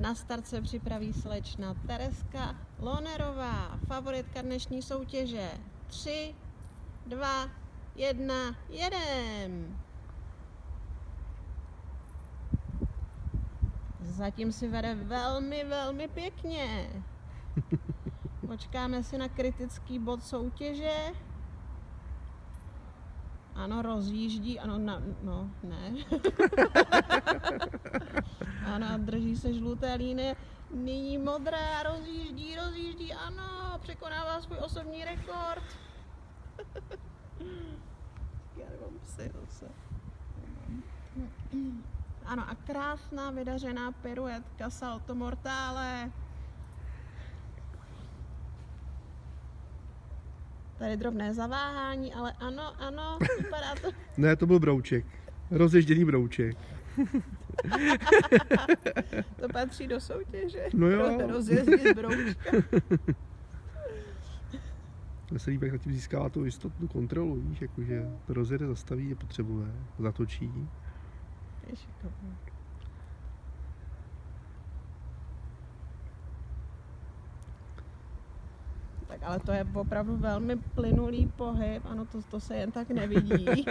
Na start se připraví slečna Tereska Lohnerová, favoritka dnešní soutěže. 3, 2, 1, jedem! Zatím si vede velmi, velmi pěkně. Počkáme si na kritický bod soutěže. Ano, rozjíždí, ano, ne. Ano, drží se žluté línie. Nyní modrá, rozjíždí, ano, překonává svůj osobní rekord. Já nemám psy zase. Ano, a krásná vydařená piruetka salto mortale. Tady drobné zaváhání, ale ano, vypadá to. Ne, to byl brouček. Rozježděný brouček. To patří do soutěže. No jo. Rozjezdit broučka. Já se líbí, jak zatím získává tu jistotu kontrolu, víš, jakože to rozjede, zastaví, je potřebuje, zatočí. Je šikovný. Tak ale to je opravdu velmi plynulý pohyb, ano, to se jen tak nevidí.